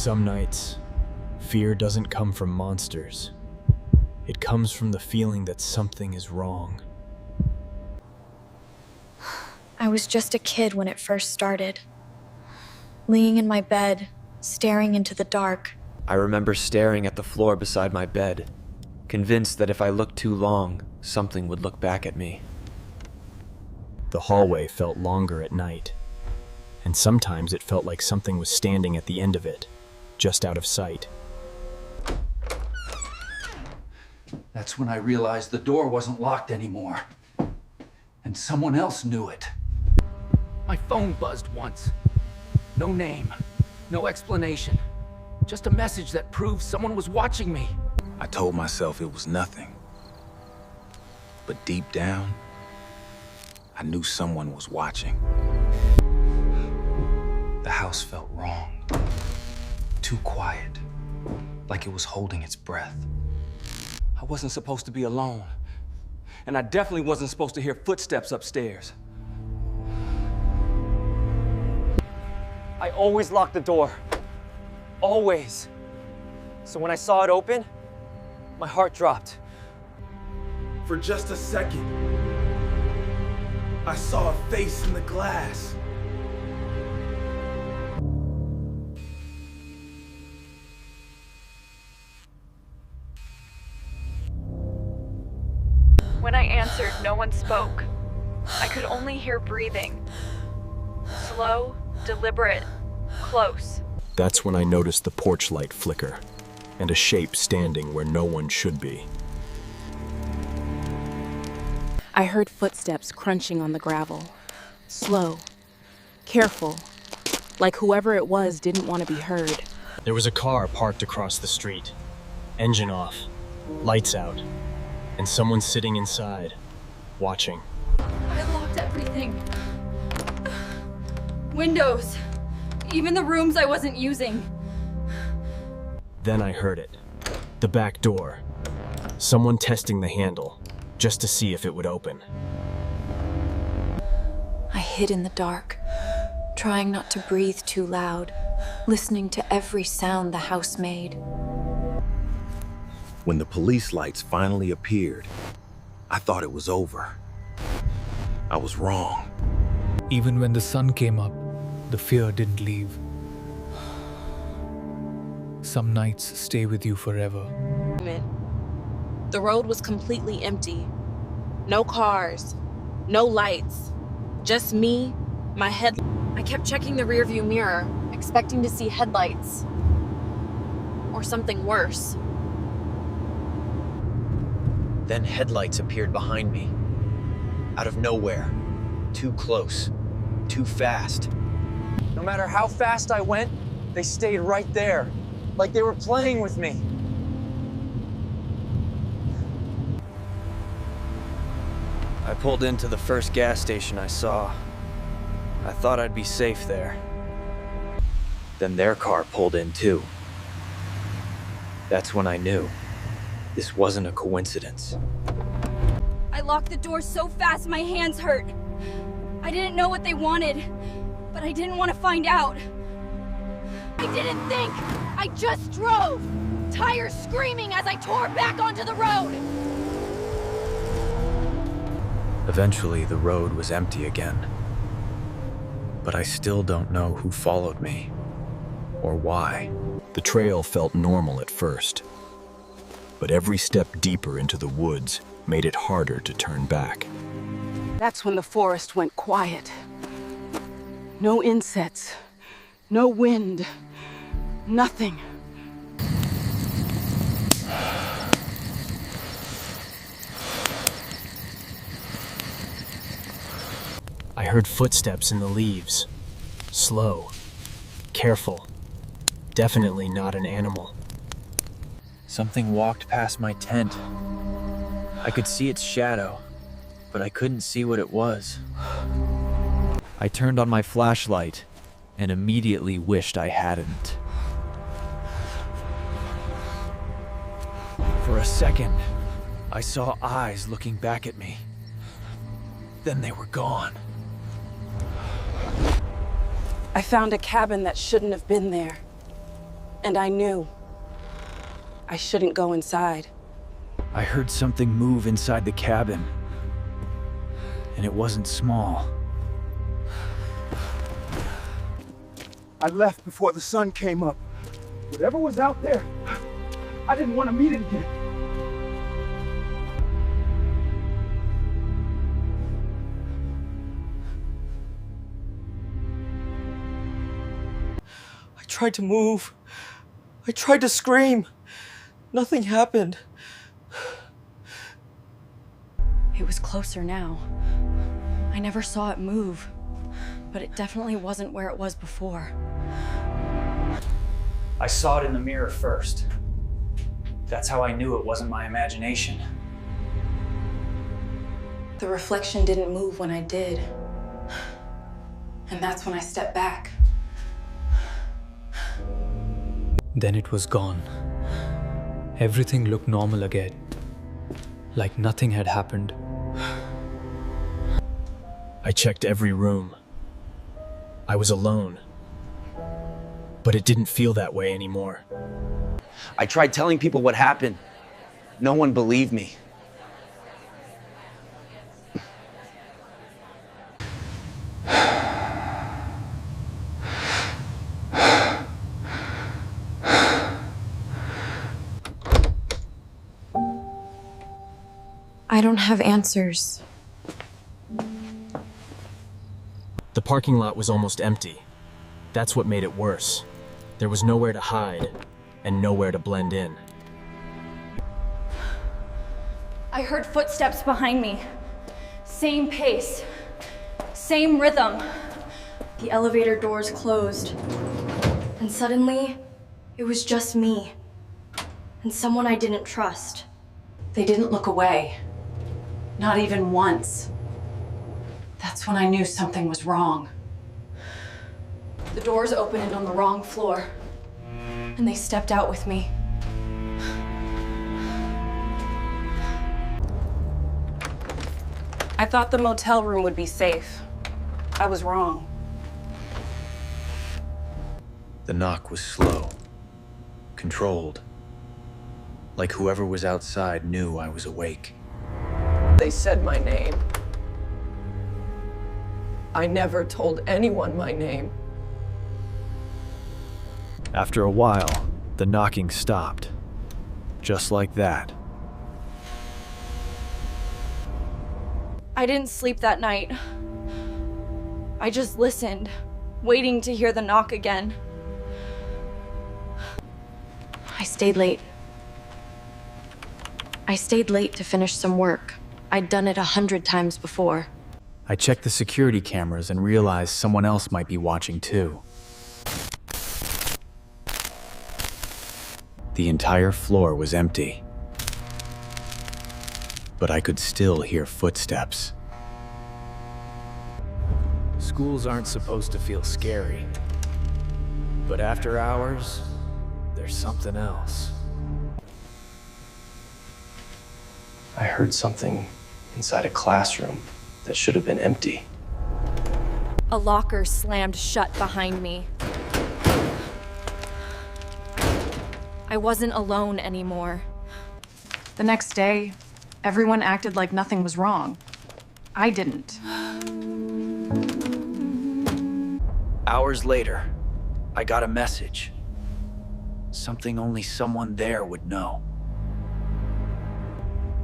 Some nights, fear doesn't come from monsters. It comes from the feeling that something is wrong. I was just a kid when it first started. Laying in my bed, staring into the dark. I remember staring at the floor beside my bed, convinced that if I looked too long, something would look back at me. The hallway felt longer at night, and sometimes it felt like something was standing at the end of it, just out of sight. That's when I realized the door wasn't locked anymore, and someone else knew it. My phone buzzed once. No name, no explanation. Just a message that proved someone was watching me. I told myself it was nothing. But deep down, I knew someone was watching. The house felt wrong. Too quiet. Like it was holding its breath. I wasn't supposed to be alone. And I definitely wasn't supposed to hear footsteps upstairs. I always locked the door. Always. So when I saw it open, my heart dropped. For just a second, I saw a face in the glass. When I answered, no one spoke. I could only hear breathing. Slow, deliberate, close. That's when I noticed the porch light flicker, and a shape standing where no one should be. I heard footsteps crunching on the gravel. Slow, careful, like whoever it was didn't want to be heard. There was a car parked across the street. Engine off, lights out, and someone sitting inside, watching. I locked everything. Windows. Even the rooms I wasn't using. Then I heard it. The back door. Someone testing the handle, just to see if it would open. I hid in the dark, trying not to breathe too loud, listening to every sound the house made. When the police lights finally appeared, I thought it was over. I was wrong. Even when the sun came up, the fear didn't leave. Some nights stay with you forever. The road was completely empty. No cars, no lights, just me, my head. I kept checking the rearview mirror, expecting to see headlights. Or something worse. Then headlights appeared behind me. Out of nowhere. Too close. Too fast. No matter how fast I went, they stayed right there, like they were playing with me. I pulled into the first gas station I saw. I thought I'd be safe there. Then their car pulled in too. That's when I knew this wasn't a coincidence. I locked the door so fast my hands hurt. I didn't know what they wanted, but I didn't want to find out. I didn't think. I just drove, tires screaming as I tore back onto the road. Eventually, the road was empty again. But I still don't know who followed me, or why. The trail felt normal at first, but every step deeper into the woods made it harder to turn back. That's when the forest went quiet. No insects, no wind, nothing. I heard footsteps in the leaves. Slow, careful, definitely not an animal. Something walked past my tent. I could see its shadow, but I couldn't see what it was. I turned on my flashlight and immediately wished I hadn't. For a second, I saw eyes looking back at me. Then they were gone. I found a cabin that shouldn't have been there. And I knew I shouldn't go inside. I heard something move inside the cabin. And it wasn't small. I left before the sun came up. Whatever was out there, I didn't want to meet it again. I tried to move. I tried to scream. Nothing happened. It was closer now. I never saw it move, but it definitely wasn't where it was before. I saw it in the mirror first. That's how I knew it wasn't my imagination. The reflection didn't move when I did. And that's when I stepped back. Then it was gone. Everything looked normal again. Like nothing had happened. I checked every room. I was alone. But it didn't feel that way anymore. I tried telling people what happened. No one believed me. I don't have answers. The parking lot was almost empty. That's what made it worse. There was nowhere to hide and nowhere to blend in. I heard footsteps behind me. Same pace, same rhythm. The elevator doors closed. And suddenly, it was just me. And someone I didn't trust. They didn't look away. Not even once. That's when I knew something was wrong. The doors opened on the wrong floor. And they stepped out with me. I thought the motel room would be safe. I was wrong. The knock was slow, controlled. Like whoever was outside knew I was awake. They said my name. I never told anyone my name. After a while, the knocking stopped. Just like that. I didn't sleep that night. I just listened, waiting to hear the knock again. I stayed late. I stayed late to finish some work. I'd done it 100 times before. I checked the security cameras and realized someone else might be watching too. The entire floor was empty. But I could still hear footsteps. Schools aren't supposed to feel scary. But after hours, there's something else. I heard something inside a classroom that should have been empty. A locker slammed shut behind me. I wasn't alone anymore. The next day, everyone acted like nothing was wrong. I didn't. Hours later, I got a message. Something only someone there would know.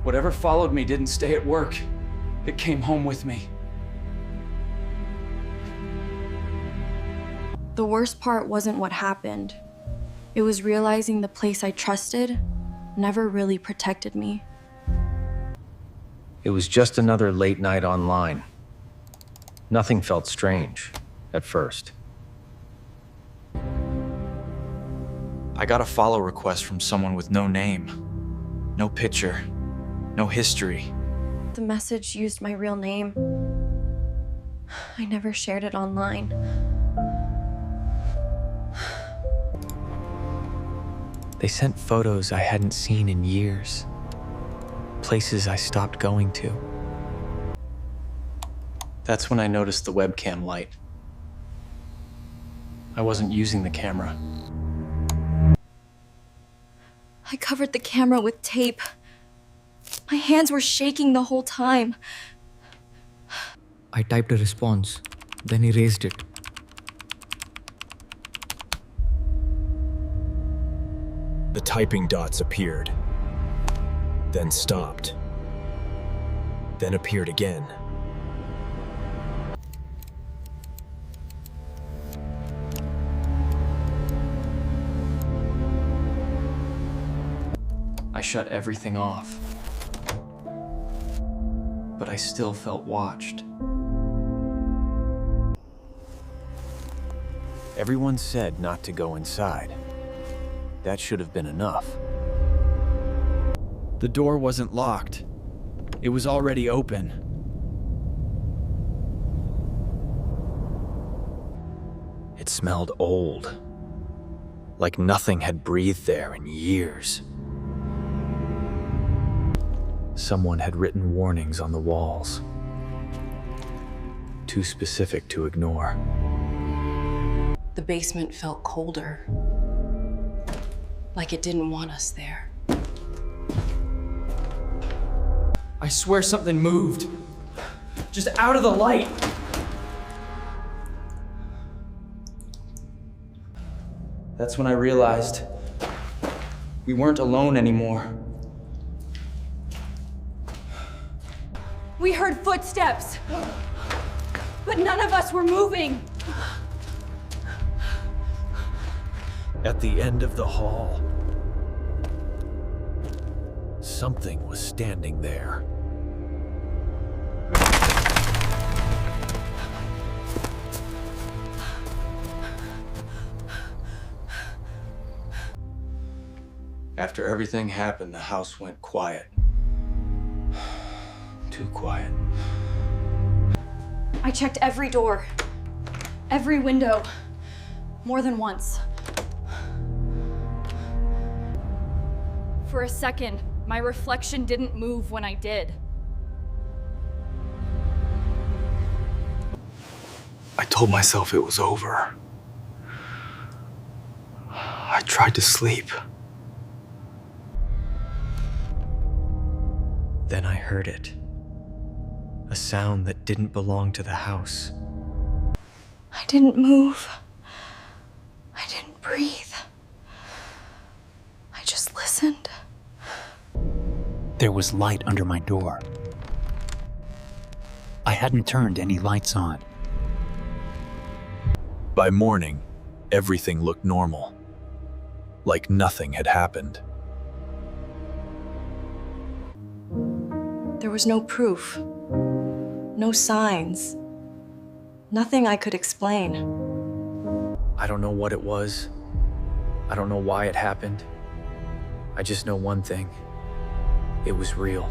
Whatever followed me didn't stay at work. It came home with me. The worst part wasn't what happened. It was realizing the place I trusted never really protected me. It was just another late night online. Nothing felt strange at first. I got a follow request from someone with no name, no picture, no history. The message used my real name. I never shared it online. They sent photos I hadn't seen in years. Places I stopped going to. That's when I noticed the webcam light. I wasn't using the camera. I covered the camera with tape. My hands were shaking the whole time. I typed a response, then erased it. The typing dots appeared, then stopped, then appeared again. I shut everything off, but I still felt watched. Everyone said not to go inside. That should have been enough. The door wasn't locked. It was already open. It smelled old, like nothing had breathed there in years. Someone had written warnings on the walls, too specific to ignore. The basement felt colder, like it didn't want us there. I swear something moved. Just out of the light. That's when I realized we weren't alone anymore. We heard footsteps, but none of us were moving. At the end of the hall, something was standing there. After everything happened, the house went quiet. Too quiet. I checked every door, every window, more than once. For a second, my reflection didn't move when I did. I told myself it was over. I tried to sleep. Then I heard it. A sound that didn't belong to the house. I didn't move. I didn't breathe. I just listened. There was light under my door. I hadn't turned any lights on. By morning, everything looked normal, like nothing had happened. There was no proof, no signs, nothing I could explain. I don't know what it was. I don't know why it happened. I just know one thing. It was real.